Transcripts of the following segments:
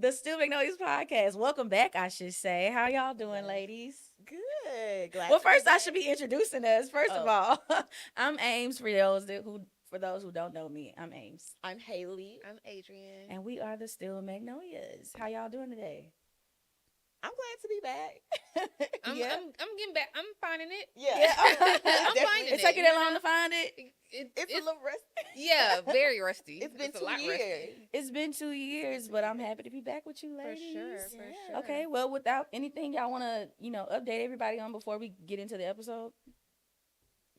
The Still Magnolias podcast. Welcome back, I should say. How y'all doing, ladies? Good. Glad Well, to be first I back. should be introducing us. First of Oh, all, I'm Ames. For those who don't know me, I'm Ames, I'm Haley. I'm Adrian. and we are the Still Magnolias. How y'all doing today? I'm glad to be back. Yeah. I'm getting back. I'm finding it. Yeah. Yeah. I'm Definitely. finding It's it. taking that long to find it. It's a little rusty. Yeah, very rusty. It's been a 2 lot years. rusty. It's been 2 years, but I'm happy to be back with you, For ladies. sure. For Yeah. sure. Okay, well, without anything y'all want to, update everybody on before we get into the episode?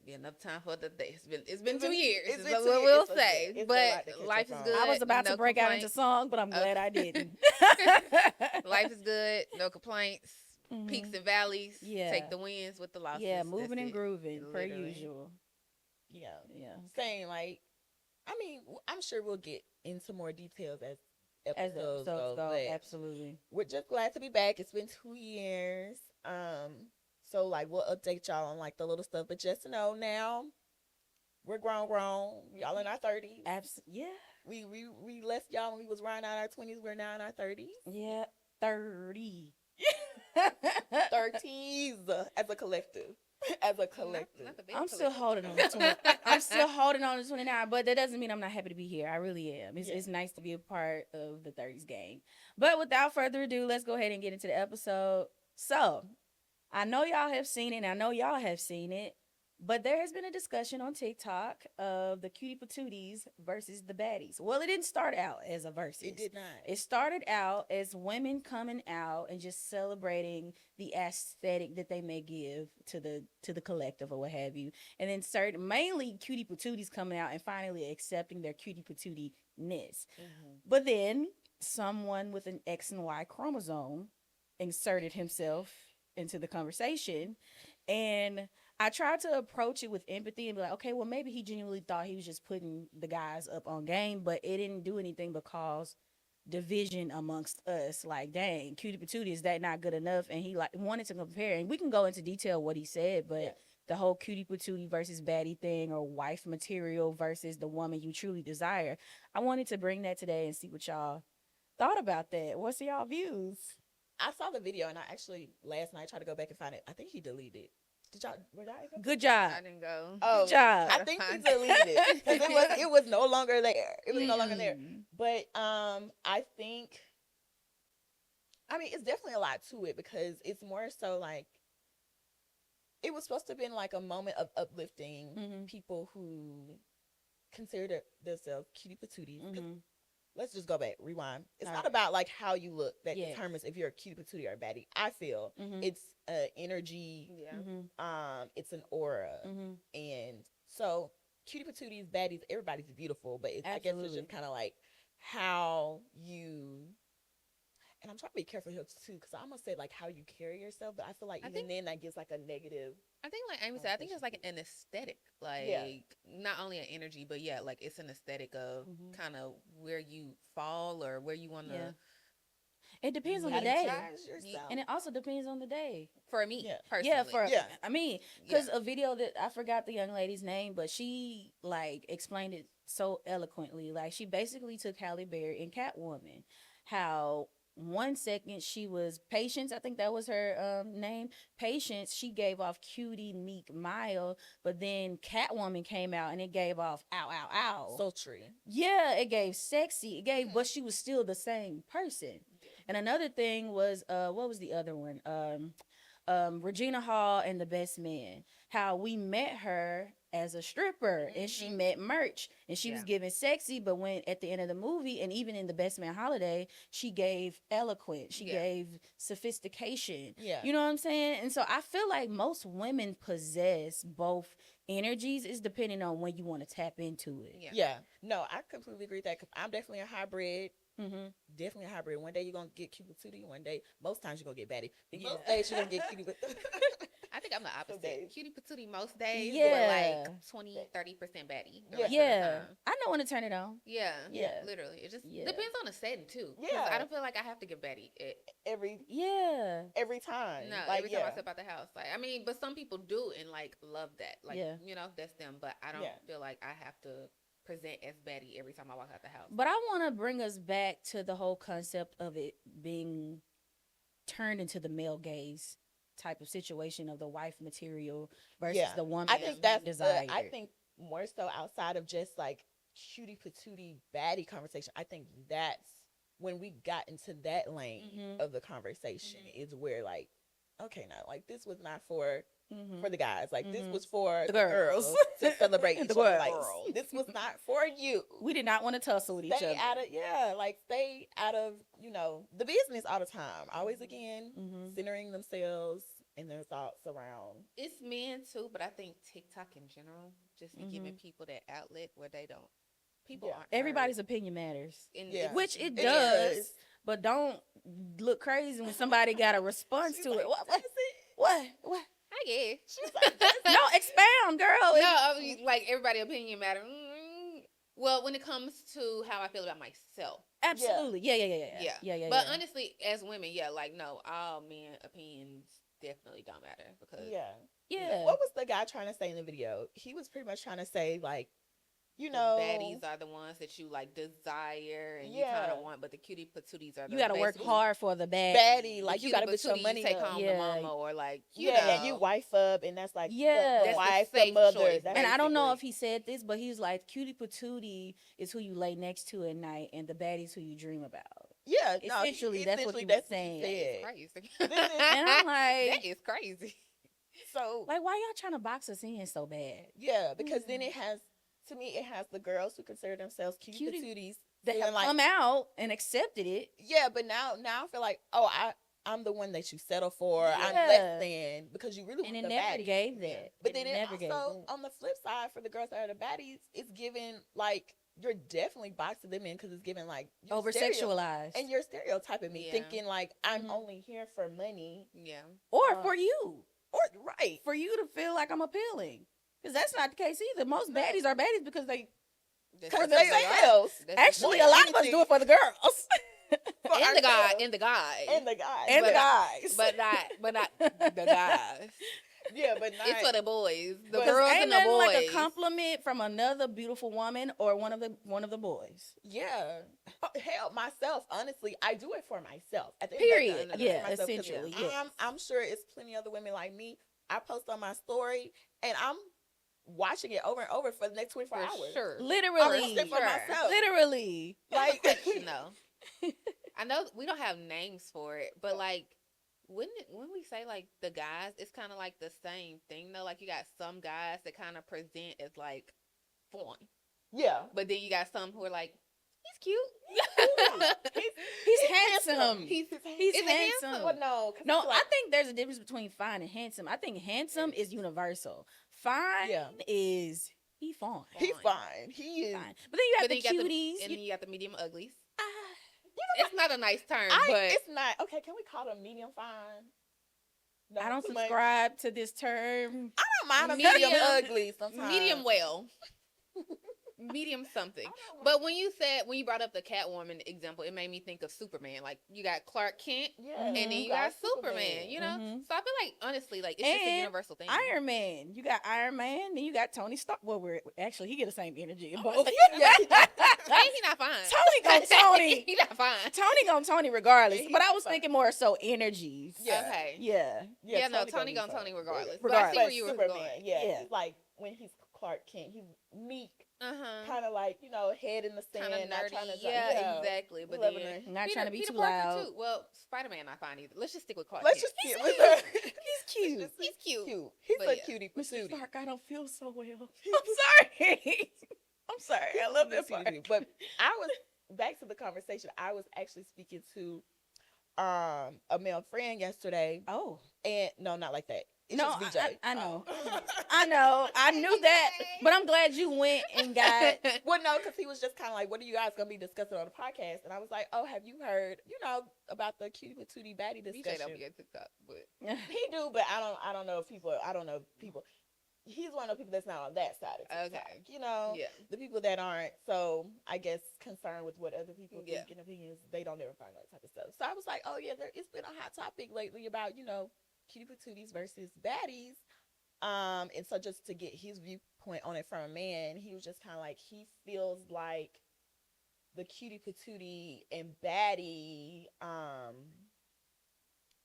Be enough time for the day. It's been 2 been- years. it's Is been what 2 years. we'll It's a say. lot. It's a lot But to catch life up is on. good. I was about no to break out into complaints. song, but I'm glad I Okay. didn't. Life is good. No complaints. Mhm. Peaks and valleys. Yeah. Take the wins with the losses. Yeah, That's moving and it. grooving per Literally. usual. Yeah. Yeah. Same. Like, I mean, I'm sure we'll get into more details as As the episodes episodes go. go, But absolutely. we're just glad to be back. It's been 2 years. So like we'll update y'all on like the little stuff, but just to know now we're grown. Y'all in our 30s. Yeah. We left y'all when we was rounding out our 20s. We're now in our 30s. Yeah. 30. 30s as a collective. As a collective. Not the big I'm still collective. holding on to 20. I'm still holding on to 29, but that doesn't mean I'm not happy to be here. I really am. It's, Yeah. it's nice to be a part of the 30s gang. But without further ado, let's go ahead and get into the episode. So, I know y'all have seen it, and I know y'all have seen it, but there has been a discussion on TikTok of the cutie patooties versus the baddies. Well, it didn't start out as a versus. It did not. It started out as women coming out and just celebrating the aesthetic that they may give to the collective or what have you, and then mainly cutie patooties coming out and finally accepting their cutie patootie ness. But then someone with an X and Y chromosome inserted himself into the conversation, and I tried to approach it with empathy and be like, okay, well, maybe he genuinely thought he was just putting the guys up on game, but it didn't do anything but cause division amongst us. Like, dang, cutie patootie, is that not good enough? And he like wanted to compare, and we can go into detail what he said, but Yeah. the whole cutie patootie versus baddie thing, or wife material versus the woman you truly desire, I wanted to bring that today and see what y'all thought about that. What's y'all views? I saw the video and I actually last night tried to go back and find it. I think he deleted. Did y'all? Were y'all able? Good job. I didn't go. Oh, Good job. I think he deleted it because it was no longer there. It was no longer there. Mm. But I think, I mean, it's definitely a lot to it because it's more so like it was supposed to have been like a moment of uplifting Mhm. people who consider themselves cutie patooties. 'Cause Mhm. let's just go back, rewind. It's All not right. about like how you look that Yes. determines if you're a cutie patootie or a baddie. I feel Mhm. it's energy. Yeah. Mhm. It's an aura, Mhm. and so cutie patooties, baddies, everybody's beautiful, but I guess it's Absolutely. just kind of like how you. And I'm trying to be careful here too, because I almost said like how you carry yourself, but I feel like I even think- then that gives like a negative. I think, like Amy said, I think it's like an aesthetic, like Yeah. not only an energy, but yeah, like it's an aesthetic of Mhm. kind of where you fall or where you want to. Yeah. It depends on How the to day, dress yourself. and it also depends on the day. For me, Yeah. personally, Yeah, Yeah. I mean, because a video that I forgot the young lady's name, but she like explained it so eloquently. Like, she basically took Halle Berry and Catwoman, how 1 second she was Patience, I think that was her name. Patience, she gave off cutie, meek, mild, but then Catwoman came out and it gave off ow, ow, ow. sultry. Yeah, it gave sexy. It gave, but she was still the same person. And another thing was, what was the other one? Regina Hall and The Best Man. How we met her as a stripper, and she Mhm. met merch, and she was Yeah. giving sexy, but when at the end of the movie, and even in The Best Man Holiday, she gave eloquent. She Yeah. gave sophistication. Yeah. You know what I'm saying? And so I feel like most women possess both energies. It's depending on when you want to tap into it. Yeah. Yeah. No, I completely agree with that. 'Cause I'm definitely a hybrid. Mm-hmm. Definitely a hybrid. One day you're gonna get cutie patootie. One day, most times you're gonna get baddie. But Yeah. most days you're gonna get cutie patootie. I think I'm the opposite. days. Cutie patootie most days, Yeah. but like 20-30% baddie. the Yeah. rest of the Yeah, time. I know when to turn it on. Yeah, Yeah. literally. It just Yeah. depends on the setting too. 'Cause Yeah. I don't feel like I have to get baddie every Yeah. time. no, Like, every time I yeah. step out the house. Like, I mean, but some people do and like love that. Like, Yeah. you know, that's them. But I don't Yeah. feel like I have to present as baddie every time I walk out the house. But I want to bring us back to the whole concept of it being turned into the male gaze type of situation of the wife material versus Yeah. the woman. I think that's that's desired. I think more so outside of just like cutie patootie baddie conversation. I think that's when we got into that lane Mhm. of the conversation is where like, okay, now like this was not for Mhm. the guys. Like this Mhm. was for The the girls girls. to celebrate each The other. Like girls. this was not for you. We did not want to tussle with each Stay other. out of stay out of the business all the time. Always again Mhm. centering themselves and their thoughts around. It's men too, but I think TikTok in general just be giving people that outlet where they don't. People Yeah. aren't. Everybody's opinion matters, And Yeah. which it It does. is. But don't look crazy when somebody got a response She's to like, it. What? "That's it." What? I guess. She's like, "That's No, expound, girl. No, I mean, like everybody opinion matter. Well, when it comes to how I feel about myself, Absolutely. Yeah. But honestly, as women, like no, all men opinions definitely don't matter because yeah. What was the guy trying to say in the video? He was pretty much trying to say like, the baddies are the ones that you like desire and you kind Yeah. of want, but the cutie patooties are the You got to work basically hard for the bad. baddie. the Like you cutie got to put your patootie money you take up. home Yeah. to mama or like you Yeah, know, you wife up, and that's like Yeah. the That's the wife, the safe mother. choice, That's And I don't know basically. if he said this, but he's like, cutie patootie is who you lay next to at night, and the baddie's who you dream about. yeah. Essentially, that's what he was that's saying. said. crazy. This is- And I'm like, that is crazy. So why y'all trying to box us in so bad? yeah, because then it has to me it has the girls who consider themselves cutie Cutie- patooties. They have feeling like, come out and accepted it. yeah, but now I feel like I'm the one that you settle for. I'm Yeah. less than because you really And want it the never baddie. gave that. But then it never gave also that. on the flip side for the girls that are the baddies, it's given like you're definitely boxing them in because it's given like you're Over sexualized. and you're stereotyping me, Yeah. thinking like I'm Mhm. only here for money Yeah. or for you. or right. For you to feel like I'm appealing. Because that's not the case either. Most No. baddies are baddies because they That's Because what they are. sales. That's actually more a than lot of us anything. do it for the girls. For and the guy ourselves. and the guy and the guys. And the But- guys. but not the guys. yeah, but not It's for the boys, the But girls ain't and the nothing boys. like a compliment from another beautiful woman or one of the boys. yeah. Hell, myself, honestly, I do it for myself. At the Period. End of the day, I do it for Yeah, myself 'cause essentially, yes. I'm sure it's plenty other women like me. I post on my story and I'm watching it over and over for the next 24 For hours. sure. I'm Literally. listening for Sure. myself. Literally. Like, No. I know we don't have names for it, but like when we say like the guys, it's kind of like the same thing though. Like you got some guys that kind of present as like fun, yeah. but then you got some who are like he's cute. He's handsome. He's He's is it handsome. But no. 'cause No, it's like, I think there's a difference between fine and handsome. I think handsome is universal. Fine Yeah. is he fine. he's fine. He is. Fine. But then you got but the then you got cuties. and then you got the medium uglies. Ah, It's not a nice term, but It's not. Okay, can we call them medium fine? No, I don't too much. subscribe to this term. I don't mind a Medium- medium ugly sometimes. medium well. Medium something. I don't mind- But when you brought up the Catwoman example, it made me think of Superman. Like you got Clark Kent, yeah, Mhm. and then you got Superman. You know, Mhm. so I feel like honestly, like it's just a And universal thing. Iron Man. You got Iron Man, then you got Tony Stark. Well, we're actually he get the same energy in I both. was like, yeah, he Ain't he not fine? Tony gon' Tony. he not fine. Tony gon' Tony regardless. Yeah, But I he's was fine. thinking more so energies. Yeah. Okay. Yeah. Yeah, no, Tony gonna Tony regardless. But I see where you were Superman, going. yeah, Yeah. he's like when he's Clark Kent, he's meek, Uh-huh. kind of like head in the sand, Kind of not nerdy. trying to Yeah, exactly. But loving then it. Not trying to be Peter too Parker loud. too. Well, Spider-Man not fine either. Let's just stick with Clark. Let's Kent. just get He's with cute. He's cute. He's cute. cute. He's But a yeah. cutie Mr. patootie. Stark, I don't feel so well. I'm sorry. I'm sorry. I love that part. But I was back to the conversation. I was actually speaking to a male friend yesterday, Oh. and no, not like that. It's No, just VJ. I know. Oh. I know. I knew that. But I'm glad you went and got Well, no, because he was just kind of like, "What are you guys gonna be discussing on the podcast?" And I was like, "Oh, have you heard, about the cutie patootie baddie BJ discussion?" don't be on TikTok, but He do, but I don't know if people. I don't know if people. He's one of the people that's not on that side of TikTok. Okay. Yeah. The people that aren't, so I guess concerned with what other people Yeah. think and opinions, they don't ever find that type of stuff. So I was like, oh yeah, it's been a hot topic lately about cutie patooties versus baddies. And so just to get his viewpoint on it from a man, he was just kind of like, he feels like the cutie patootie and baddie,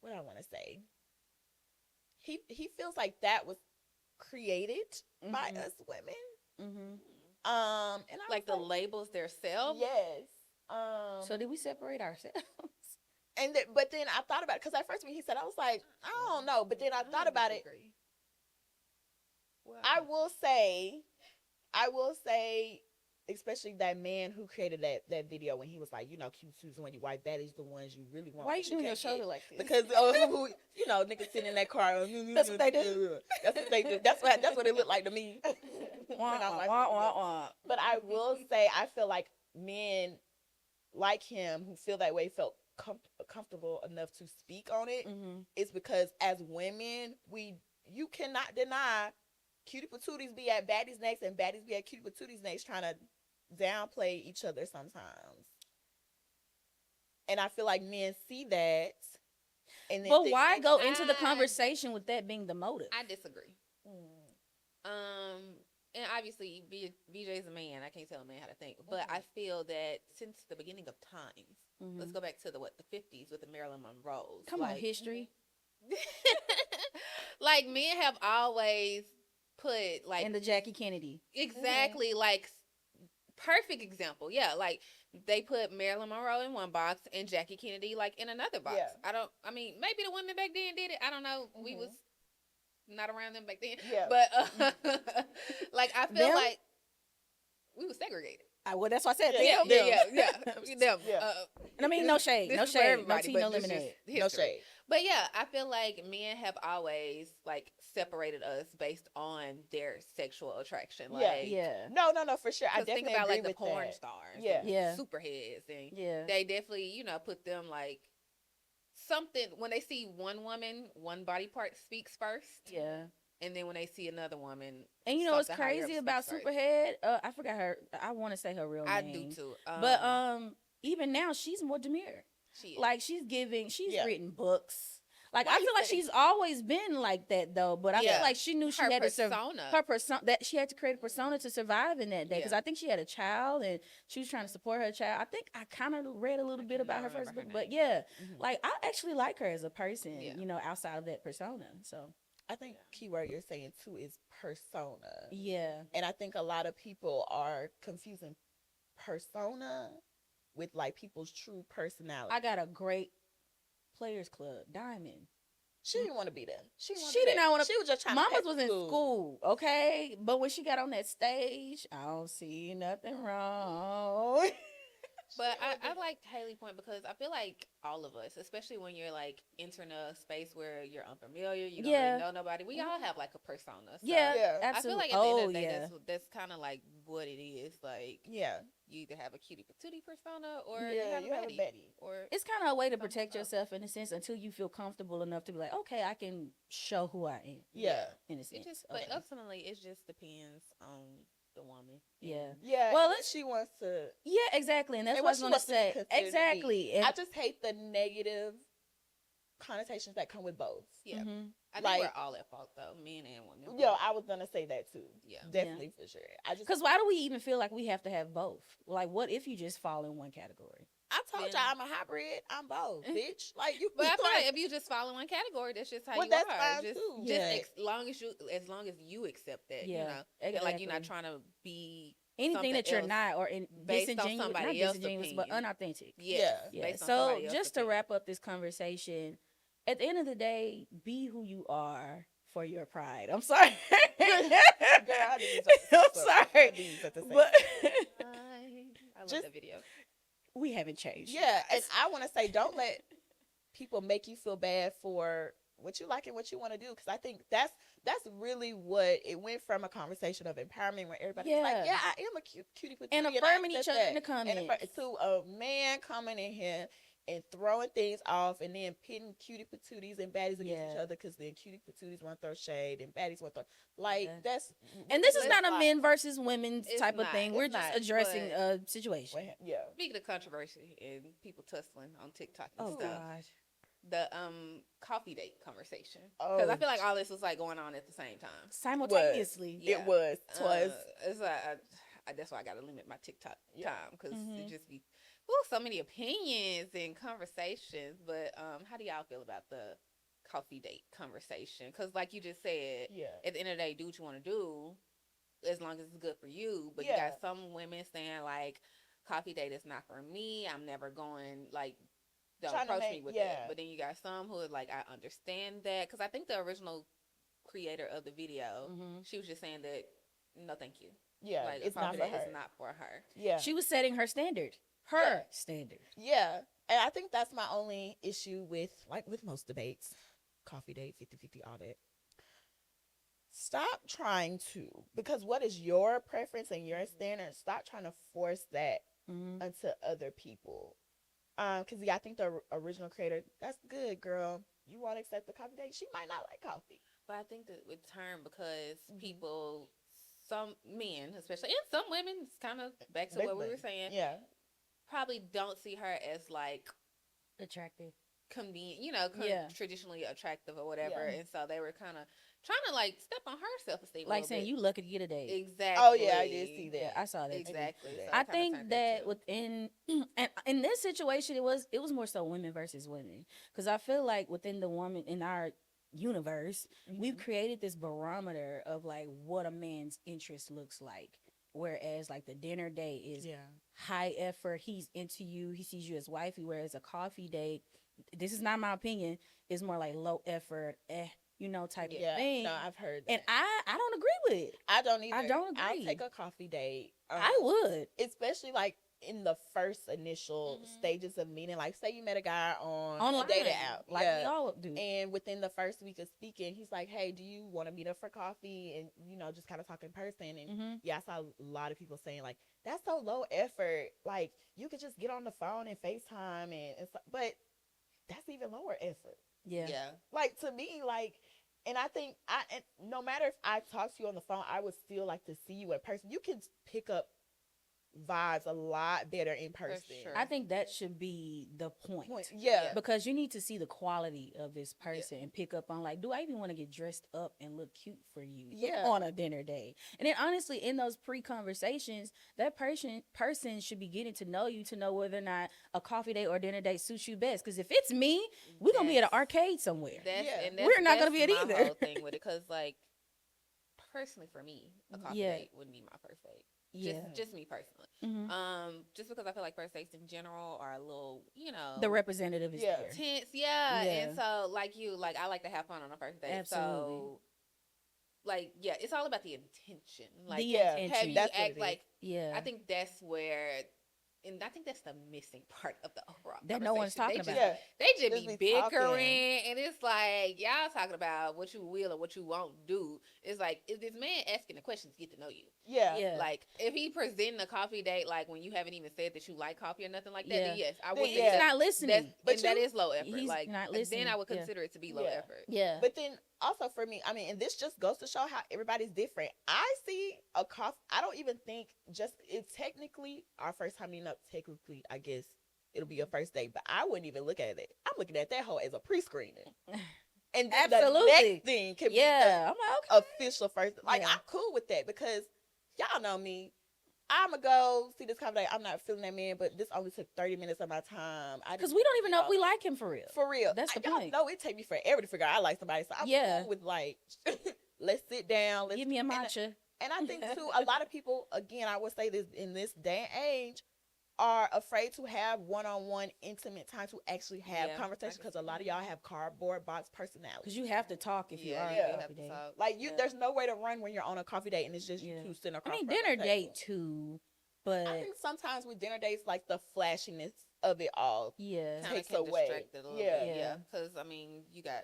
what I want to say, he feels like that was created by us women. And I Like was the labels themselves. yes. So did we separate ourselves? And but then I thought about it, because at first when he said, I was like, I don't know. But then I thought about it. Well, I will say, especially that man who created that video when he was like, cute Susan, when you white baddies, the ones you really want. Why you but doing your can't shoulder get. like this? Because niggas sitting in that car. That's what they do. That's what they do. That's what it looked like to me. Wah, When I'm like, wah, wah, wah. But I will say, I feel like men like him who feel that way felt comfortable enough to speak on it. It's because as women, you cannot deny cutie patooties be at baddies' necks and baddies be at cutie patooties' necks, trying to downplay each other sometimes. And I feel like men see that. And then But why go into the I- conversation with that being the motive? I disagree. And obviously, VJ's a man. I can't tell a man how to think. But I feel that since the beginning of times, let's go back to the 50s with the Marilyn Monroes. Come on, history. Like, men have always put, like, And the Jackie Kennedy. exactly, like, perfect example. Yeah, like, they put Marilyn Monroe in one box and Jackie Kennedy, like, in another box. Yeah. Maybe the women back then did it. I don't know. We was not around them back then. Yeah. But, like, I feel Them? like we was segregated. Well, that's what I said. Yeah, them. Yeah. Them. Yeah. And I mean, no shade. This No is for shade. No everybody, tea, but no this is lemonade. No history. shade. But yeah, I feel like men have always, like, separated us based on their sexual attraction. Like, Yeah. No, for sure. I 'cause definitely think about, agree like, the with porn that. stars, Yeah. and Yeah. superheads, and Yeah. they definitely, put them, like, something. When they see one woman, one body part speaks first, Yeah. and then when they see another woman, And you know what's something higher crazy up about speaks first. Superhead? I forgot her. I want to say her real I name. do too. But even now she's more demure. she is. Like she's Yeah. written books. Like Why I you feel like say- she's always been like that though. But I Yeah. feel like she knew she her had to persona. her persona that she had to create a persona to survive in that day because Yeah. I think she had a child and she was trying to support her child. I think I kind of read a little bit about her cannot first remember book, her but yeah, Mhm. like I actually like her as a person. Yeah. Outside of that persona. So I think keyword you're saying too is persona. yeah, And I think a lot of people are confusing persona with like people's true personality. I got a great Players Club Diamond. She didn't want to be there. She She did not wanna- She was just trying Mama's to was in school, okay? But when she got on that stage, I don't see nothing wrong. But I like Haley Point because I feel like all of us, especially when you're like entering a space where you're unfamiliar, you don't Yeah. really know nobody. We all have like a persona. So Yeah, Yeah. I feel absolutely. like at the end of Oh the day, yeah, that's kind of like what it is. Like Yeah. you either have a cutie patootie persona or Yeah, you have a baddie. Or it's kind of a way to Some protect stuff. yourself in a sense until you feel comfortable enough to be like, okay, I can show who I am. Yeah. In a it sense. just, Okay. but ultimately, it just depends on the woman. Yeah. Yeah. Well, and let's- she wants to. Yeah, exactly, and that's And what I what was she gonna wants to be say. considered to be. Exactly. And, I just hate the negative connotations that come with both. Yeah, Mhm. I think Like- we're all at fault though, men and women. Yo, I was gonna say that too. Yeah. Definitely for sure. I just Because why do we even feel like we have to have both? Like, what if you just fall in one category? I told Yeah. y'all I'm a hybrid. I'm both, bitch. Like you. But I feel like, like if you just follow one category, that's just how Well, you that's are. fine, Just, too. just Yeah. as long as you accept that, Yeah, you know, and like you're not exactly. trying to be Anything something that you're else not or in based on disingenuous, somebody not else's disingenuous, but opinion. unauthentic. yes, Yeah. based on So somebody else's just to opinion. wrap up this conversation, at the end of the day, be who you are for your pride. I'm sorry. Girl, I didn't even I'm say so. I sorry, didn't even say the same. but I love Just- that video. we haven't changed. Yeah, and I want to say, don't let people make you feel bad for what you like and what you want to do, because I think that's really what it went from, a conversation of empowerment where everybody's like, Yeah. yeah, I am a cutie patootie, And I affirming each accept other in the that. comments. And to a man coming in here and throwing things off and then pitting cutie patooties and baddies against each Yeah. other, because then cutie patooties want to throw shade and baddies want to like Yeah. that's. And this is Let's not a like- men versus women It's type of not. thing. It's We're just not, addressing but- a situation. Yeah. Speaking of controversy and people tussling on TikTok and Oh stuff, God. the coffee date conversation, because I feel like all this was like going on at the same time. Simultaneously. Yeah. It was twice. It's like that's why I gotta limit my TikTok Yeah. time, because Mhm. it just be so many opinions and conversations. But how do y'all feel about the coffee date conversation? Because like you just said, Yeah. at the end of the day, do what you want to do, as long as it's good for you. But you Yeah. got some women saying like, coffee date is not for me. I'm never going, like, don't Trying to approach me make- with yeah. it. But then you got some who is like, I understand that, because I think the original creator of the video, Mhm. she was just saying that no, thank you. Yeah. Like, It's not coffee for date her. is not for her. Yeah. She was setting her standard. Her standard. Yeah. And I think that's my only issue with most debates. Coffee date, 50-50, all that. Stop trying to, because what is your preference and your standard? Stop trying to force that Mhm. onto other people. Because I think the original creator, that's good, girl. You want to accept the coffee date? She might not like coffee. But I think that with term, because Mhm. people, some men especially, and some women, it's kind of back to what we were saying, Yeah. probably don't see her as like Attractive. convenient, Yeah. traditionally attractive or whatever. Yeah. And so they were kind of trying to like step on her self-esteem, Like saying you lucky to get a date. exactly. Oh, yeah, I did see that. Yeah, I saw that. too. Exactly. that. So I kinda think turned that too. within and in this situation it was more so women versus women, because I feel like within the woman in our universe we've Mhm. created this barometer of like what a man's interest looks like, whereas like the dinner date is Yeah. high effort, he's into you, he sees you as wifey, whereas a coffee date, this is not my opinion, is more like low effort type Yeah. of thing. No, I've heard that. And I don't agree with it. I don't either. I don't I'll agree. take a coffee date. I would. Especially like in the first initial Mhm. stages of meeting. Like, say you met a guy on Online, a dating app, like we all do. and within the first week of speaking, he's like, "Hey, do you want to meet up for coffee?" And just kind of talk in person. And Mm-hmm. yeah, I saw a lot of people saying like, "That's so low effort. Like, you could just get on the phone and FaceTime but that's even lower effort." Yeah. Yeah. Like, to me, like, and I think and no matter if I talk to you on the phone, I would still like to see you in person. You can pick up vibes a lot better in person. sure. I think that should be the point. Yeah. Because you need to see the quality of this person and pick up on like, do I even want to get dressed up and look cute for you Yeah. on a dinner date? And then honestly, in those pre-conversations, that person should be getting to know you to know whether or not a coffee date or dinner date suits you best. Because if it's me, we're gonna be at an arcade somewhere. Yeah. We're not gonna be at my either. whole thing with it, because like, personally for me, a coffee Yeah. date wouldn't be my first date. Yeah. Just me personally. Mhm. Just because I feel like first dates in general are a little, The representative is Yeah. there. tense, yeah. Yeah. And so like I like to have fun on a first date. Absolutely. So like, yeah, it's all about the intention. Like, The yeah, intention. have you That's what act it is. like, Yeah. I think that's where, and I think that's the missing part of the overall That no one's conversation. talking They about. just- They just Just be be talking. bickering, and it's like y'all talking about what you will or what you won't do. It's like, if this man asking the questions get to know you. Yeah. Yeah. Like, if he presenting a coffee date, like when you haven't even said that you like coffee or nothing like that, Yeah. then yes, I Then would. yeah. think He's that- not listening. But and that you- is low effort. he's Like, not listening. then I would Yeah. consider it to be low Yeah. effort. Yeah. But then also for me, I mean, and this just goes to show how everybody's different. I see a coffee. I don't even think it's technically our first time meeting up. Technically, I guess it'll be a first date, but I wouldn't even look at it. I'm looking at that whole as a pre-screening. And then the Absolutely. next thing can Yeah. I'm like, be the okay. official first. Like, Yeah. I'm cool with that because y'all know me. I'ma go see this coffee date. I'm not feeling that man, but this only took 30 minutes of my time. Because we don't even know if we like him for real. For real. That's the y'all point. know it take me forever to figure out I like somebody. So I'm Yeah. cool with like, let's sit down. Let's Give me a and- matcha. And I think too, a lot of people, again, I would say this in this day and age, are afraid to have one-on-one intimate time to actually have Yeah, conversation I because can a lot of see y'all have cardboard box personality. Because you have to talk if you are you on a have coffee to date. talk. Like Yeah. there's no way to run when you're on a coffee date and it's just Yeah. you two sitting I across. mean, from dinner the date table. too, but I think sometimes with dinner dates, like the flashiness of it all. yeah. Kind of takes can away. distract it a little Yeah. bit. Yeah. Yeah. Because, I mean, you got,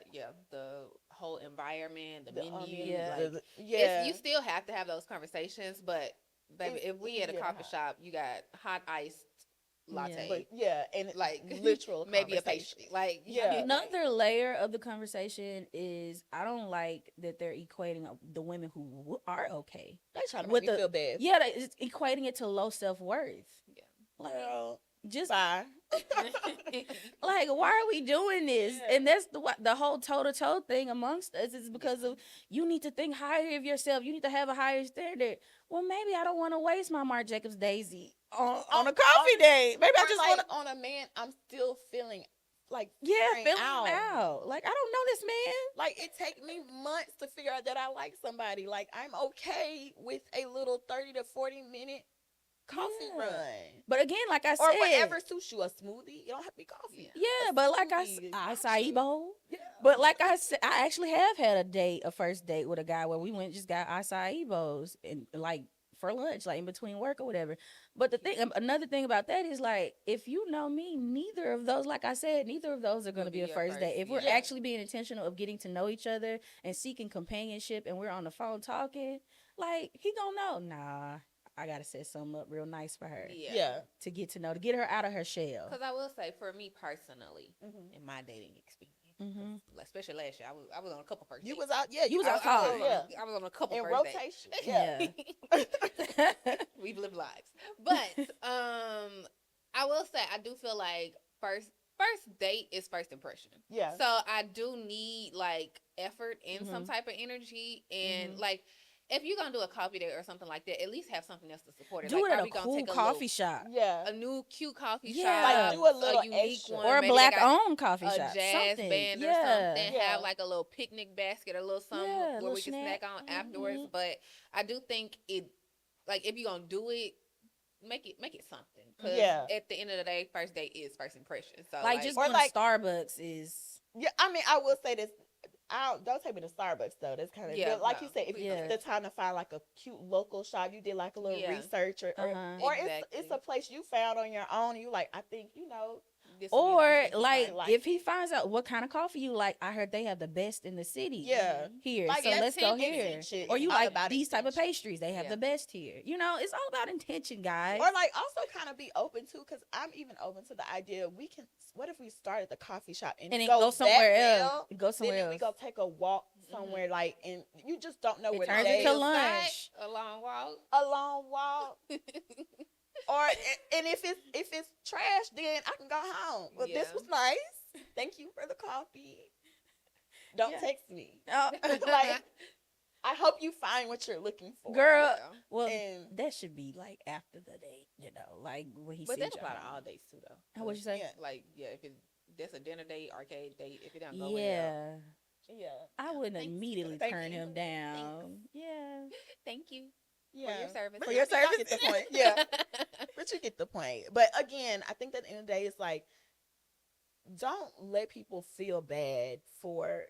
the whole environment, the menu. Yeah. Like, Yeah. you still have to have those conversations, but, baby, It's if we at a easier to coffee have. shop, you got hot iced latte. But yeah, and Like, literal maybe a conversation. pastry. Like, Yeah. Another layer of the conversation is I don't like that they're equating the women who are okay. They try to With make me the- feel bad. Yeah, it's equating it to low self worth. Yeah. Like, Girl, Just Bye. like, why are we doing this? Yeah. And that's the whole toe-to-toe thing amongst us is because of you need to think higher of yourself. You need to have a higher standard. Well, maybe I don't want to waste my Marc Jacobs Daisy on a coffee date. Maybe I Or just like want to, on a man, I'm still feeling like yeah, figuring fill him out. Like, I don't know this man. Like it take me months to figure out that I like somebody. Like I'm okay with a little 30 to 40 minute coffee Yeah. run. But again, like I said, Or whatever suits you, a smoothie. It don't have to be coffee. yeah, A but like I smoothie, acai option. bowl. Yeah. But like I said, I actually have had a first date with a guy where we went just got acai bowls and like for lunch, like in between work or whatever. But the thing, another thing about that is like, if you know me, neither of those, like I said, neither of those are going to Will be be a your first first, date. If we're yeah. actually being intentional of getting to know each other and seeking companionship, and we're on the phone talking, like he gonna know, nah, I gotta set something up real nice for her Yeah. to get to know, to get her out of her shell. Because I will say, for me personally, Mhm. in my dating experience, Mhm. especially last year, I was on a couple first You dates. was out. Yeah. You was I, out I, was hard. on, Yeah. I was on a couple In first rotation. dates. Yeah. We've lived lives, but I will say I do feel like first date is first impression. Yeah. So I do need like effort and some Mhm. type of energy, and Mhm. like if you're gonna do a coffee date or something like that, at least have something else to support it. Do like, it at are a we gonna cool take coffee shop Yeah. a new cute coffee Yeah. shop, Like, do a little unique extra. one, or a maybe they black got owned coffee a shop, jazz something. band or Yeah. something, Yeah. have like a little picnic basket or a little something Yeah, where little we can snack on afterwards. Mhm. But I do think it, like, if you're gonna do it, make it something. Because Yeah. at the end of the day, first date is first impression. So Like just Or going like- to Starbucks is Yeah. I mean, I will say this. Don't take me to Starbucks though. That's kind of Yeah, like no. you said. If Yeah. it's the time to find like a cute local shop, you did like a little Yeah. research, or Exactly. it's a place you found on your own. And you like, I think this will be or nice. like like if it. he finds out what kind of coffee you like, I heard they have the best in the city. Yeah. Here, Like, so that's let's go here. intention. Or you It's all like about these type of intention. pastries? They have Yeah. the best here. You know, it's all about intention, guys. Or like also kind of be open to, because I'm even open to the idea we can. What if we start at the coffee shop and then it go goes somewhere that else. well, Go somewhere then we else. go take a walk somewhere, like, and you just don't know It where turns the day into is. lunch. A long walk. A long walk. Or and if it's trash, then I can go home. Well, this Yeah. was nice. Thank you for the coffee. Don't Yeah. text me. Oh, Like, I hope you find what you're looking for. girl. Yeah. Well, And that should be like after the date, you know, like when he But said that apply to all dates too, though. What'd you say? yeah, Like, yeah, if it's that's a dinner date, arcade date, if it don't go well, Yeah, yeah, I wouldn't Thanks. immediately Thank turn you. him down. Yeah, thank you yeah. for your service. For your service, get the point. Yeah, but you get the point. But again, I think that at the end of the day, it's like, don't let people feel bad for.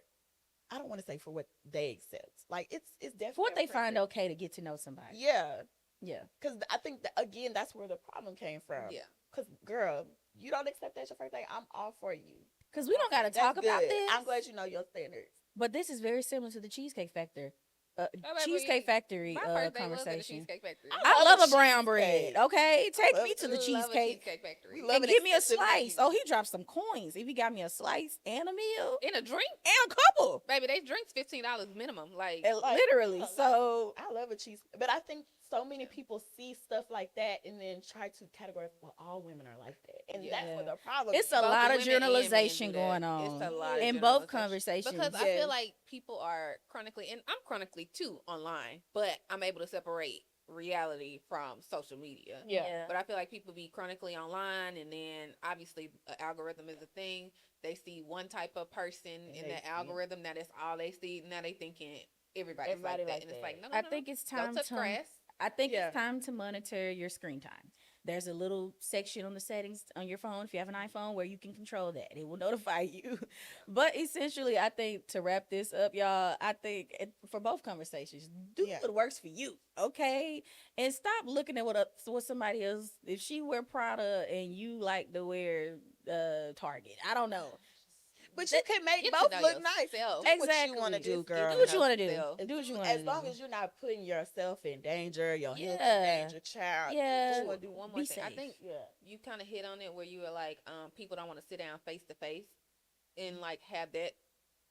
I don't want to say for what they accept. Like it's definitely for what they a find preference. okay to get to know somebody. Yeah, Yeah, because I think that, again, that's where the problem came from. Yeah. Because girl, you don't accept that your first date. I'm all for you. because we don't got to That's talk about good. this. I'm glad you know your standards. But this is very similar to the Cheesecake Factory. baby, Cheesecake Factory My first date was at the conversation. Cheesecake Factory. I love love a a brown bread. cheesecake. Okay, take love me to the Love a cheesecake Cheesecake Factory. We love and an give me a expensive slice. menu. Oh, he dropped some coins. If he got me a slice and a meal In a drink, and a couple, baby, they drinks $15 minimum. Like, Like, literally. like, So I love a cheese, but I think so many people see stuff like that and then try to categorize. Well, all women are like that, and that's Yeah. where the problem. it's is. a both lot of women and men generalization do that. going on It's a lot of in both generalization. conversations. Because I Yes. feel like people are chronically, and I'm chronically too online, but I'm able to separate reality from social media. Yeah. But I feel like people be chronically online, and then obviously an algorithm is a thing. They see one type of person And in they the see- algorithm. That is all they see. Now they thinking everybody's Everybody like that, like and it's that. like no, I think it's don't time touch to. grass. I think Yeah. it's time to monitor your screen time. There's a little section on the settings on your phone if you have an iPhone where you can control that. It will notify you. But essentially, I think to wrap this up, y'all, I think for both conversations, do Yeah. what works for you, okay? And stop looking at what somebody else. If she wear Prada and you like to wear Target, I don't know. But you can make Get to both know look nice. yourself. Do what Exactly. you want to do, Just girl. Do what you want to do. yourself. Do what you want to As do. long as you're not putting yourself in danger, your health Yeah. in danger, child. do what Yeah. you wanna do. One more Be thing. I safe. think Yeah. you kind of hit on it where you were like, people don't want to sit down face to face and like have that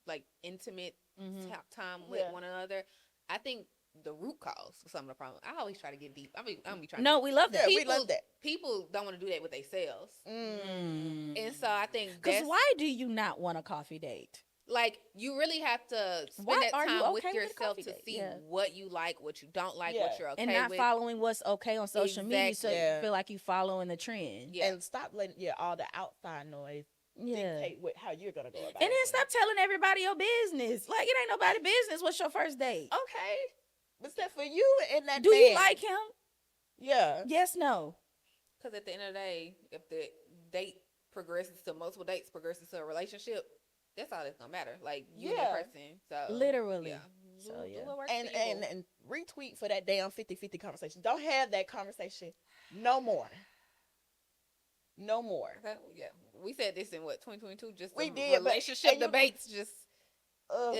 like intimate Mhm. time with Yeah. one another. I think the root cause of some of the problem. I always try to get deep. I'm be trying. No, to, we love that. Yeah, we love that. People don't want to do that with themselves, Mm. and so I think Because that's why do you not want a coffee date? like you really have to spend Why that are you time with okay with a yourself coffee to date? see Yeah. what you like, what you don't like, Yeah. what you're okay And not with. following what's okay on social media, so Exactly. Yeah. you feel like you following the trend. Yeah. And stop letting all the outside noise Yeah. dictate how you're gonna go about And it. then stop telling everybody your business. Like it ain't nobody business. What's your first date? Okay, but except for you and that. Do you man. like him? Yeah. Yes, no. Because at the end of the day, if the date progresses to multiple dates, progresses to a relationship, that's all that's gonna matter. Like you and Yeah. that person. So Literally. yeah. So, Do yeah. what works And for you. and retweet for that damn 50-50 conversation. Don't have that conversation no more. No more. Yeah, we said this in what 2022. Just We the did, but- relationship and you- debates. Just, Ugh.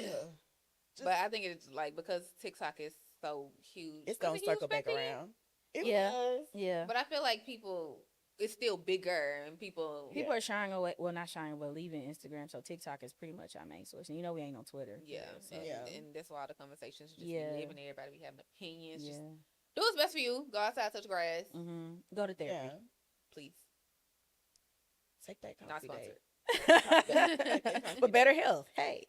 but I think it's like because TikTok is so huge. It's gonna a huge circle back factor in it. around. It Yeah. was. Yeah. But I feel like people, it's still bigger, and people, People are shying away. Well, not shying, but leaving Instagram. So TikTok is pretty much our main source. And you know we ain't on Twitter. yeah, So, and, Yeah. and that's why all the conversations just Yeah. be living. Everybody be having opinions. yeah. Just do what's best for you. Go outside, touch grass, Mm-hmm. Go to therapy. Yeah. please. Take that Not coffee date. sponsored. But better health. Hey.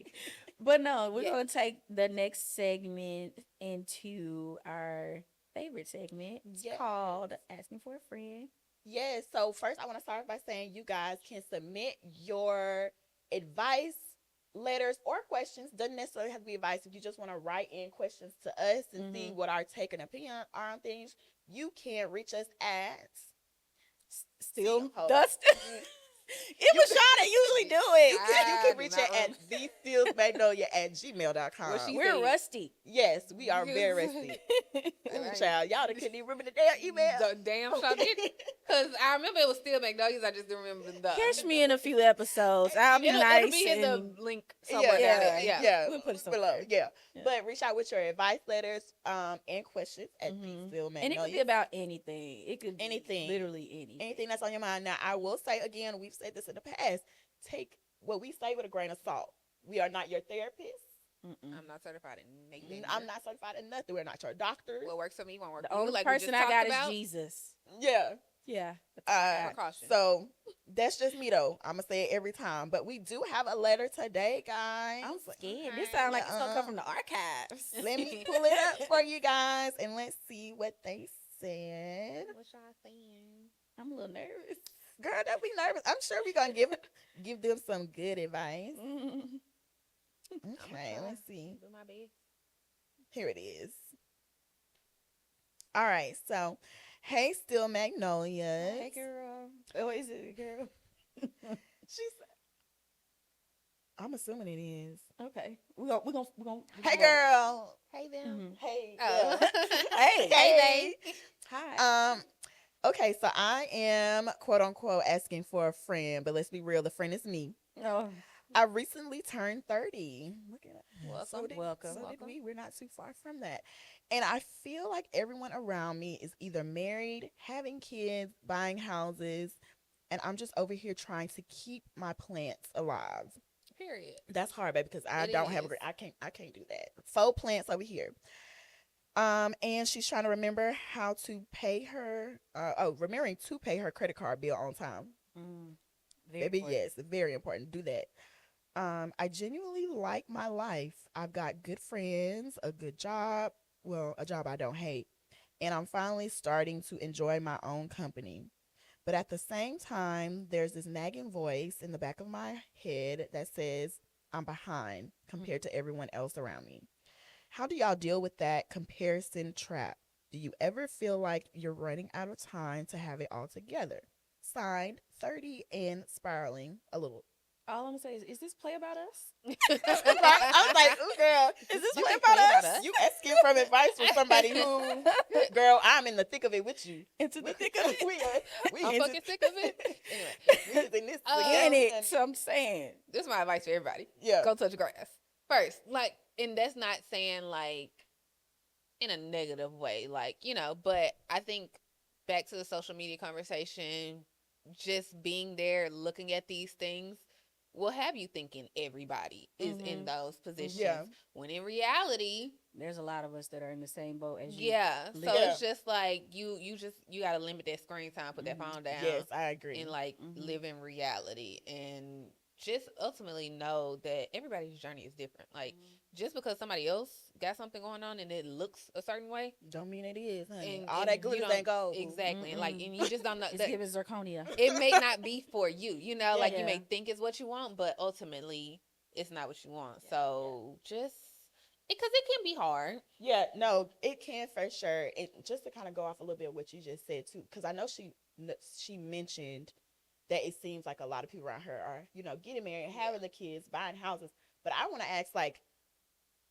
But no, we're Yeah. going to take the next segment into our favorite segment. It's Yes. called Asking for a Friend. Yes. So first, I want to start by saying you guys can submit your advice, letters, or questions. Doesn't necessarily have to be advice. If you just want to write in questions to us and see what our take and opinion are on things, you can reach us at. Still Hold dust. on. It was Sean that usually do it. You I can do reach not it at thestillsmagnolia@gmail.com. What she- We're said- rusty. Yes, we are very rusty. Ooh, Right. child, y'all that couldn't even remember the damn email. The damn shot did. Because I remember it was still Magnolias. I just didn't remember the. Catch me in a few episodes. I'll be It'll nice. be in the and- link somewhere. down there. Yeah. We'll put it below. somewhere. Yeah. Yeah. But reach out with your advice letters and questions at Mhm. Still And it could be Magnolia. about anything. It could Anything. be literally anything. Anything that's on your mind. Now, I will say again, we've said this in the past. Take what we say with a grain of salt. We are not your therapist. Mm-mm. I'm not certified in making. I'm not certified in nothing. We're not your doctor. What works for me won't work The for you. only Like we person just I got talked about. is Jesus. Yeah. Yeah. Precaution. So that's just me though. I'm gonna say it every time. But we do have a letter today, guys. I'm scared. Okay. This sounds like it's gonna Uh-uh. come from the archives. Let me pull it up for you guys and let's see what they said. What y'all saying? I'm a little nervous. Girl, don't be nervous. I'm sure we're gonna give them some good advice. Okay, try. let's see. Do my best. Here it is. All right, so hey, Still Magnolias. Hey, girl. Oh, is it a girl? She said, I'm assuming it is. Okay. We're gonna. Hey, girl. Hey them. Mhm. Hey. Oh. girl. Hey. Hey. Hi. Okay, so I am quote unquote asking for a friend, but let's be real, the friend is me. Oh. I recently turned 30. Look at that. Welcome, welcome. So did welcome. we. We're not too far from that. And I feel like everyone around me is either married, having kids, buying houses, and I'm just over here trying to keep my plants alive. Period. That's hard, baby, because I It don't have a is. great. I can't do that. 4 plants over here. And she's trying to remember how to pay her. Remembering to pay her credit card bill on time. Baby, yes, very important. Do that. I genuinely like my life. I've got good friends, a good job. Well, a job I don't hate, and I'm finally starting to enjoy my own company. But at the same time, there's this nagging voice in the back of my head that says I'm behind compared to everyone else around me. How do y'all deal with that comparison trap? Do you ever feel like you're running out of time to have it all together? Signed, 30 and spiraling a little. All I'm gonna say is this play about us? I was like, ooh, girl, Is this you play can about play us? You asking from advice from somebody who, girl, I'm in the thick of it with you. Into the thick of it. we I'm into- fucking sick of it. Anyway, we is in this In together. it. So I'm saying. this is my advice for everybody. Yeah. Go touch grass first. Like, and that's not saying like in a negative way, like, but I think back to the social media conversation, just being there looking at these things will have you thinking everybody is in those positions. Yeah. When in reality, there's a lot of us that are in the same boat as you. Yeah. So Yeah. it's just like you gotta limit that screen time, put that phone down, Yes, I agree. and like live in reality, and just ultimately know that everybody's journey is different. Like just because somebody else got something going on and it looks a certain way, Don't mean it is, honey. and, All and that you glitter don't ain't gold. exactly, and like and you just don't know It's that giving zirconia. it may not be for you. You know, like you Yeah. may think it's what you want, but ultimately it's not what you want. So just because it can be hard. Yeah, no, it can for sure. And just to kind of go off a little bit of what you just said too, because I know she mentioned that it seems like a lot of people around her are, getting married, having the kids, buying houses. But I want to ask, like,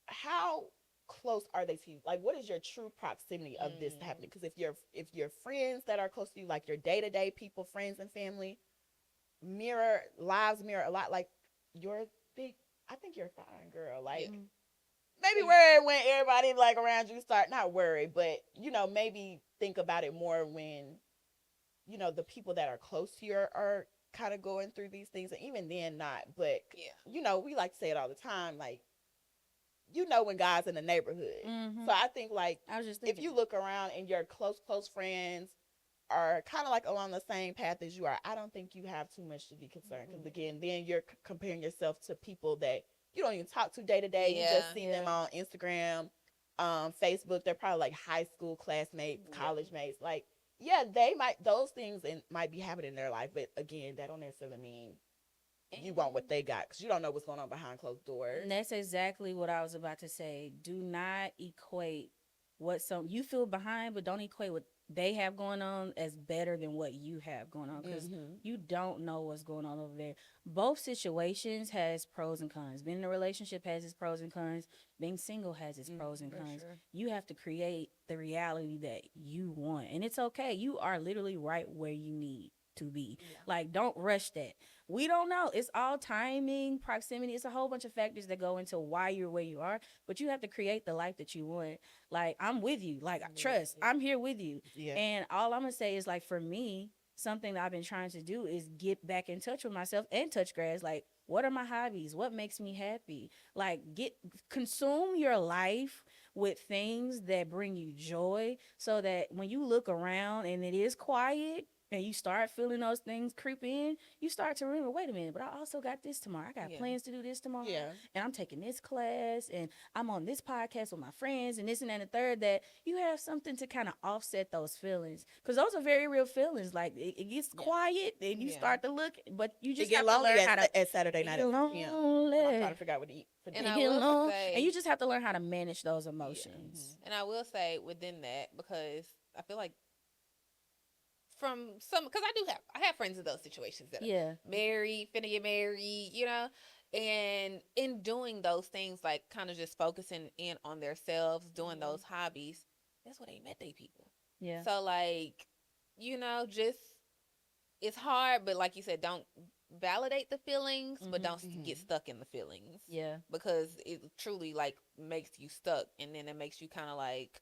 how close are they to you? Like, what is your true proximity of this happening? Because if your friends that are close to you, like your day-to-day people, friends and family, lives mirror a lot. Like, you're big. I think you're fine, girl. Like, maybe worry when everybody like around you start not worry, but maybe think about it more when the people that are close to you are kind of going through these things, and even then not. But we like to say it all the time, like when God's in the neighborhood. So I think like I was just if thinking. you look around and your close friends are kind of like along the same path as you are, I don't think you have too much to be concerned, because again, then you're comparing yourself to people that you don't even talk to day to day. You just see them on Instagram, Facebook. They're probably like high school classmates, college mates. Like, those things might be happening in their life, but again, that don't necessarily mean you want what they got, because you don't know what's going on behind closed doors. And that's exactly what I was about to say. Do not equate what you feel behind, but don't equate what they have going on as better than what you have going on, because you don't know what's going on over there. Both situations has pros and cons. Being in a relationship has its pros and cons. Being single has its pros and cons. Sure. You have to create the reality that you want, and it's okay. You are literally right where you need to be. Like, don't rush that. We don't know. It's all timing, proximity. It's a whole bunch of factors that go into why you're where you are, but you have to create the life that you want. Like, I'm with you. Like, trust. I'm here with you. Yeah. And all I'm going to say is, like, for me, something that I've been trying to do is get back in touch with myself and touch grass. Like, what are my hobbies? What makes me happy? Like, consume your life with things that bring you joy, so that when you look around and it is quiet, and you start feeling those things creep in, you start to remember, wait a minute, but I also got this tomorrow. I got plans to do this tomorrow. Yeah. And I'm taking this class, and I'm on this podcast with my friends, and this and that and the third, that you have something to kind of offset those feelings. Because those are very real feelings. Like, it gets quiet, and you start to look, but you just get have to lonely learn how to... at Saturday night. Get When lonely. I'm trying to figure out what to eat. And It I get will long, say- and you just have to learn how to manage those emotions. And I will say within that, because I feel like because I have friends in those situations that are married, finna get married, and in doing those things, like kind of just focusing in on themselves, doing those hobbies, that's where they met their people. Yeah. So like, just it's hard, but like you said, don't validate the feelings, but don't get stuck in the feelings. Yeah. Because it truly like makes you stuck, and then it makes you kind of like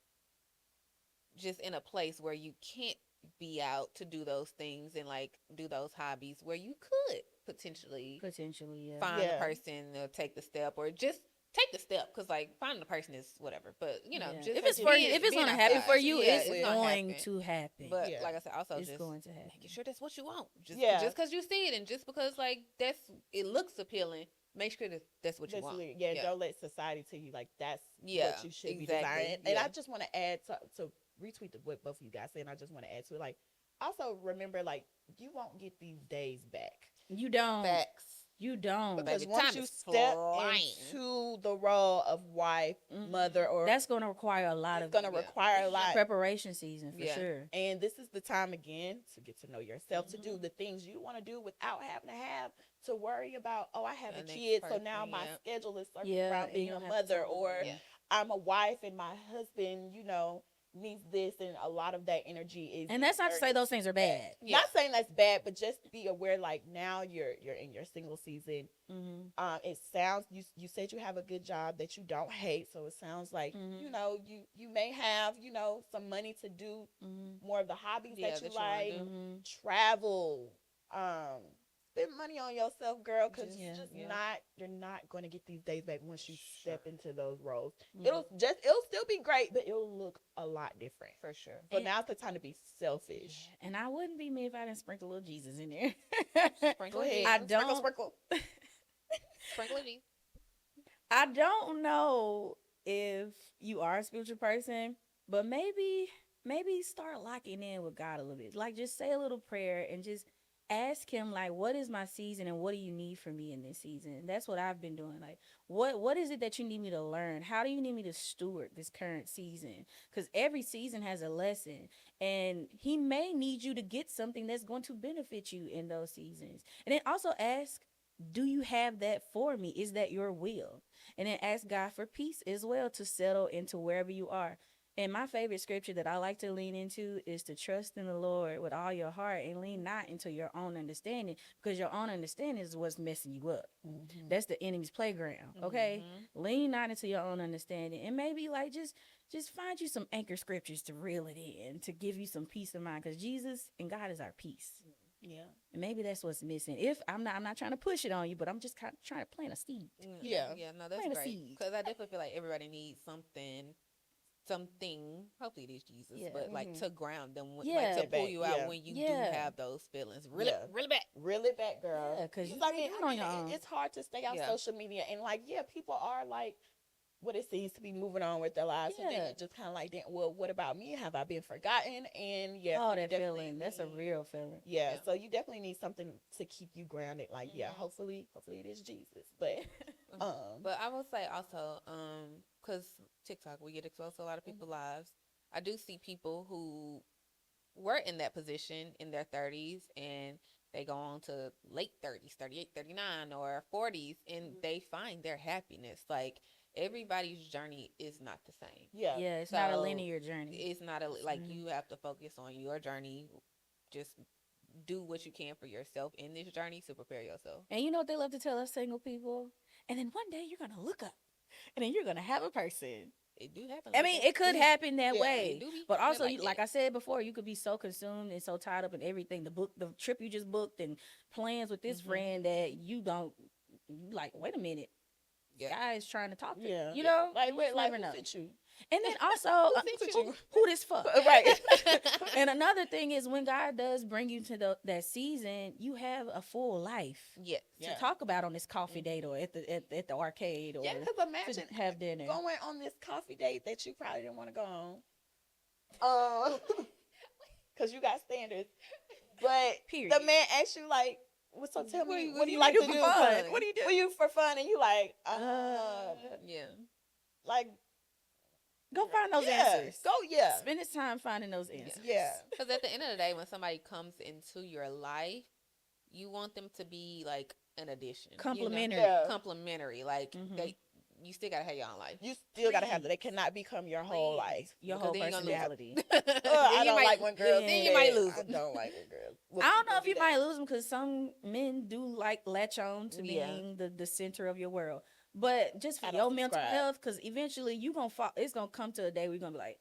just in a place where you can't be out to do those things and like do those hobbies where you could potentially find a person or take the step, or just take the step, because like finding the person is whatever, but just if it's for you, if it's being gonna happen outside, for you, yeah, it's going to happen. But like I said, also it's just going to happen. making sure that's what you want, just because you see it, and just because like it looks appealing, make sure that's what you want. Don't let society tell you like that's what you should be desiring. And I just want to add to retweet what both of you guys said, and I just want to add to it, like, also remember, like, you won't get these days back. You don't. Facts. You don't. Because Baby, once time you is step flying. into the role of wife, mother, or that's going to require a lot it's going to require a lot preparation season for sure. And this is the time again to get to know yourself, to do the things you want to do without having to worry about, oh, I have a kid, so now my schedule is circled around being a mother, or I'm a wife and my husband, needs this, and a lot it that energy is. And that's not to say those things are bad. Not saying that's bad, but just be aware, like, now you're in your single season. It sounds, you said you have a good job that you don't hate, so it sounds like you may have some money to do more of the hobbies that you like, travel, spend money on yourself, girl, because Yeah. you're not going to get these days back once you step into those roles. Mhm. It'll still be great, but it'll look a lot different. For sure. So And- now's the time to be selfish. Yeah, and I wouldn't be me if I didn't sprinkle a little Jesus in there. Sprinkle Go ahead. it. I Sprinkle, don't- sprinkle. Sprinkle it. I don't know if you are a spiritual person, but maybe start locking in with God a little bit. Like just say a little prayer and just ask him like, what is my season and what do you need from me in this season? That's what I've been doing. Like what is it that you need me to learn? How do you need me to steward this current season? Because every season has a lesson, and he may need you to get something that's going to benefit you in those seasons. And then also ask, do you have that for me? Is that your will? And then ask God for peace as well to settle into wherever you are. And my favorite scripture that I like to lean into is to trust in the Lord with all your heart and lean not into your own understanding, because your own understanding is what's messing you up. Mhm. That's the enemy's playground. Okay. Mhm. Lean not into your own understanding, and maybe like just find you some anchor scriptures to reel it in to give you some peace of mind, because Jesus and God is our peace. Yeah. And maybe that's what's missing. If I'm not trying to push it on you, but I'm just kind of trying to plant a seed. Yeah. Yeah, no, that's Plant a great. seed. Because I definitely feel like everybody needs something, hopefully it is Jesus, Yeah. but like Mhm. to ground them, like Yeah. to pull Back, you out yeah. when you Yeah. do have those feelings. Really, Yeah. really bad. Reel it back, girl. Yeah, 'cause you I can't mean, do it on your own. it's hard to stay off Yeah. social media, and like, yeah, people are like what it seems to be moving on with their lives. So then Yeah. you just kind of like, well, what about me? Have I been forgotten? And yeah, Oh, you that definitely feeling. That's a need- real feeling. Yeah, Yeah. so you definitely need something to keep you grounded. Like, yeah, Mhm. hopefully it is Jesus. But But I will say also, because TikTok, we get exposed to a lot of people's lives. I do see people who were in that position in their 30s and they go on to late 30s, 38, 39, or 40s, and they find their happiness. Like, everybody's journey is not the same. yeah, Yeah, it's not a So, linear journey. It's not like Mhm. you have to focus on your journey. Just do what you can for yourself in this journey to prepare yourself. And you know what they love to tell us single people? And then one day you're going to look up and then you're going to have a person. It do happen. I like mean, that. it could Yeah. happen that Yeah, way. it do be But happening also, like like that. I said before, you could be so consumed and so tied up in everything. The trip you just booked and plans with this Mhm. friend that you don't, you like, wait a minute. Yeah. Guy is trying to talk to yeah, you know? like, You wait, just like, never who know. sent you? And then also, sent you? who this fuck? Right. And another thing is when God does bring you to that season, you have a full life Yes. Yeah. to talk about on this coffee date or at the arcade or Yeah, because imagine to have dinner. going on this coffee date that you probably didn't want to go on. Because you got standards. But Period. the man asks you, like, so tell What me, do what do you you like to do do? for fun? What do you do? For you for fun, and you like, Yeah. like, Go find those yeah, answers. go, yeah, Spend his time finding those answers. yeah, Because at the end of the day, when somebody comes into your life, you want them to be like an addition. Complimentary. Yeah. Complimentary. Like, Mhm. you still got to have your own life. You still gotta have that. They Please. cannot become your whole life. Your Because whole then you're gonna lose personality. I you don't might- like when girls. then do you that. might lose I them. don't like when girls. I don't know if you might lose them because some men do like latch on to Yeah. being the center of your world. But just for I your don't mental subscribe. health, because eventually you gonna fall. It's gonna come to a day where you're gonna be like,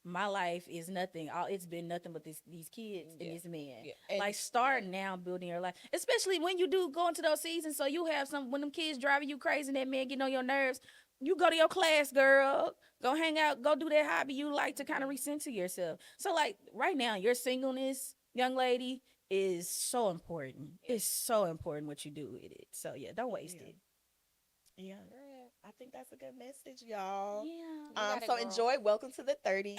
my life is nothing. All it's been nothing but these kids Yeah. and this man. Yeah. And- Like start now building your life, especially when you do go into those seasons. So you have some when them kids driving you crazy and that man getting on your nerves. You go to your class, girl. Go hang out. Go do that hobby you like to kind of recenter yourself. So like right now, your singleness, young lady, is so important. It's so important what you do with it. So yeah, don't waste Yeah. it. Yeah, I think that's a good message, y'all. Yeah. gotta So grow. enjoy. Welcome to the 30s.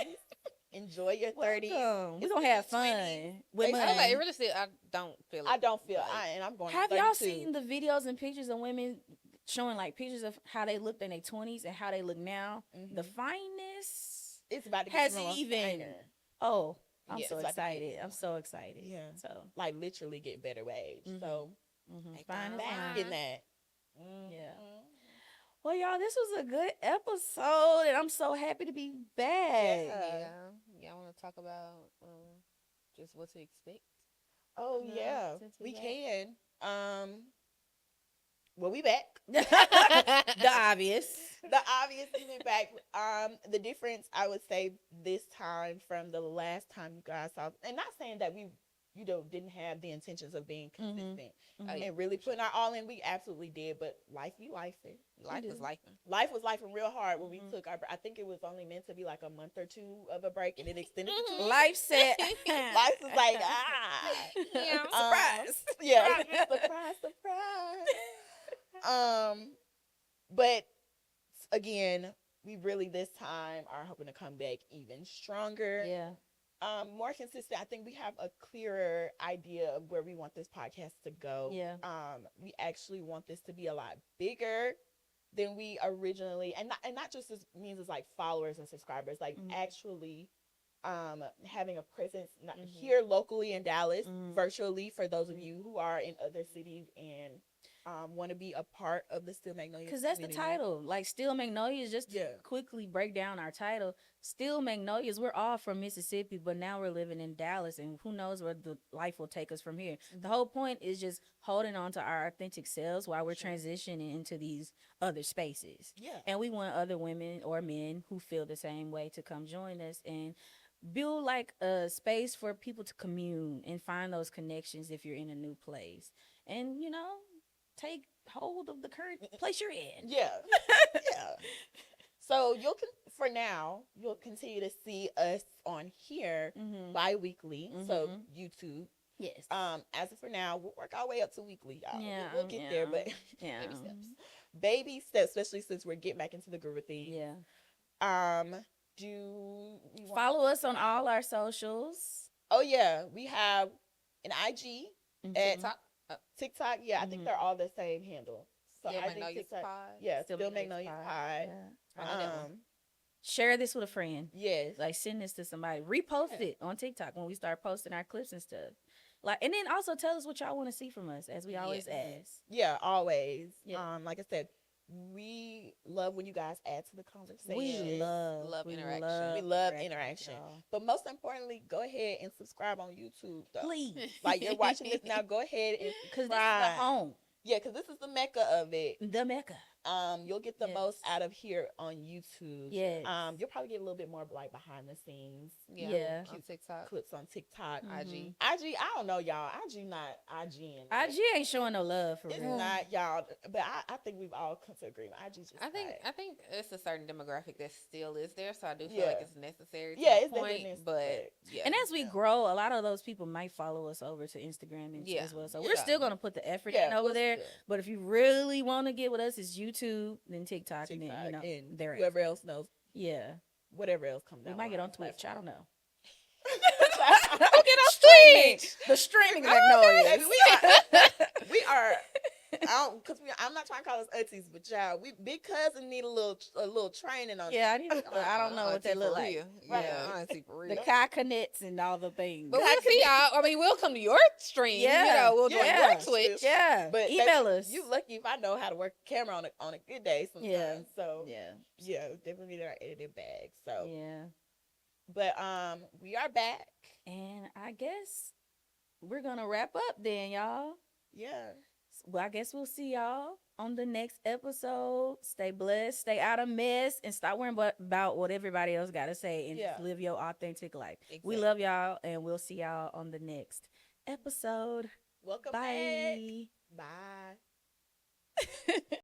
Enjoy your 30s. Welcome. We're It's gonna have the fun 20s. with They- I was like, money. it really still, I don't feel it. I don't feel. Like, And I'm going. Have to y'all 32. seen the videos and pictures of women showing like pictures of how they looked in their 20s and how they look now? The Mhm. fineness It's about to get hasn't more even. finer. Oh, I'm Yeah, so it's about to get excited. I'm more. so excited. Yeah. So Like literally get better with age. Mhm. So Take fine is time. back fine. in that. Yeah. Mhm. Well, y'all, this was a good episode, and I'm so happy to be back. Yeah. Y'all want to talk about just what to expect? Oh No, yeah, since we we back. can. Well, we back. The obvious. The obvious isn't back. The difference I would say this time from the last time you guys saw, and not saying that we didn't have the intentions of being consistent Oh, yeah, and really putting our all in. We absolutely did, but life be life. life is life. Life was life real hard when we Mhm. took our. I think it was only meant to be like a month or two of a break, and it extended to 2 Mhm. weeks. Life said, Life was like Yeah. surprise. yeah, surprise, surprise. But again, we really this time are hoping to come back even stronger. Yeah. More consistent. I think we have a clearer idea of where we want this podcast to go. Yeah. We actually want this to be a lot bigger than we originally, and not just as means as like followers and subscribers, like Mhm. actually having a presence not Mhm. here locally in Dallas, Mhm. virtually for those of Mhm. you who are in other cities and want to be a part of the Still Magnolia. Because that's the title. Like, Still Magnolias, just to Yeah. quickly break down our title. Still Magnolias, we're all from Mississippi, but now we're living in Dallas, and who knows where the life will take us from here. The whole point is just holding on to our authentic selves while we're Sure. transitioning into these other spaces. Yeah. And we want other women or men who feel the same way to come join us and build like a space for people to commune and find those connections if you're in a new place. And, take hold of the current place you're in. Yeah. Yeah. So for now, you'll continue to see us on here Mm-hmm. bi-weekly. So Mhm. YouTube. Yes. As of for now, we'll work our way up to weekly, y'all. Yeah, We'll get there, but yeah. baby steps. Baby steps, especially since we're getting back into the groove of things. Yeah. Do we want Follow us on all our socials. Oh yeah, we have an IG Mhm. at TikTok. TikTok. Yeah, I think Mhm. they're all the same handle. So Still I think Magnolias TikTok. Pod. Yeah, Still Still Magnolias Magnolia Pod. Pie. Yeah. I know that one. Share this with a friend. Yes. Like, send this to somebody. Repost Yeah. it on TikTok when we start posting our clips and stuff. Like, and then also tell us what y'all want to see from us, as we always Yes. ask. Yeah, always. Yeah. Like I said, we love when you guys add to the conversation. We love interaction. We love interaction. y'all. But most importantly, go ahead and subscribe on YouTube. Though. Please, Like you're watching this now, go ahead and because this is the subscribe. home, Yeah, because this is the mecca of it. the mecca. You'll get the Yes. most out of here on YouTube. Yes. You'll probably get a little bit more like behind the scenes Yeah. On TikTok. clips on TikTok. Mhm. IG. IG, I don't know, y'all. IG not IGing. IG ain't showing no love for It's real. not, y'all. But I think we've all come to agreement. IG just I think not. it's a certain demographic that still is there, so I do feel like Yeah. it's necessary. To Yeah, a it's definitely point, necessary. but yeah. And as we Yeah. grow, a lot of those people might follow us over to Instagram and Yeah. as well. So Yeah. we're still gonna put the effort Yeah, in over we'll- there. yeah. But if you really want to get with us, it's YouTube, then TikTok, and then TikTok, and there. whoever else knows, Yeah, whatever else comes we down. might the get on line, Twitch. I don't know. platform. Get on streaming. The streaming Baby, Magnolias. we are. I'm not trying to call us aunties, but y'all, we big cousin need a little training on. Yeah, I need. I don't know what Auntie they look for like. real. Right. Yeah, auntie for real. The coconuts and all the things. But we'll see y'all. I mean, we'll come to your stream. Yeah. We'll join Yeah. your Twitch. Yeah, But email baby, us. You lucky if I know how to work a camera on a good day sometimes. Yeah. So Yeah, definitely need our edited bag. So yeah. but we are back. And I guess we're gonna wrap up then, y'all. Yeah. Well, I guess we'll see y'all on the next episode. Stay blessed, stay out of mess, and stop worrying about what everybody else got to say and Yeah. just live your authentic life. We Exactly. love y'all, and we'll see y'all on the next episode. Welcome back. Bye. Bye.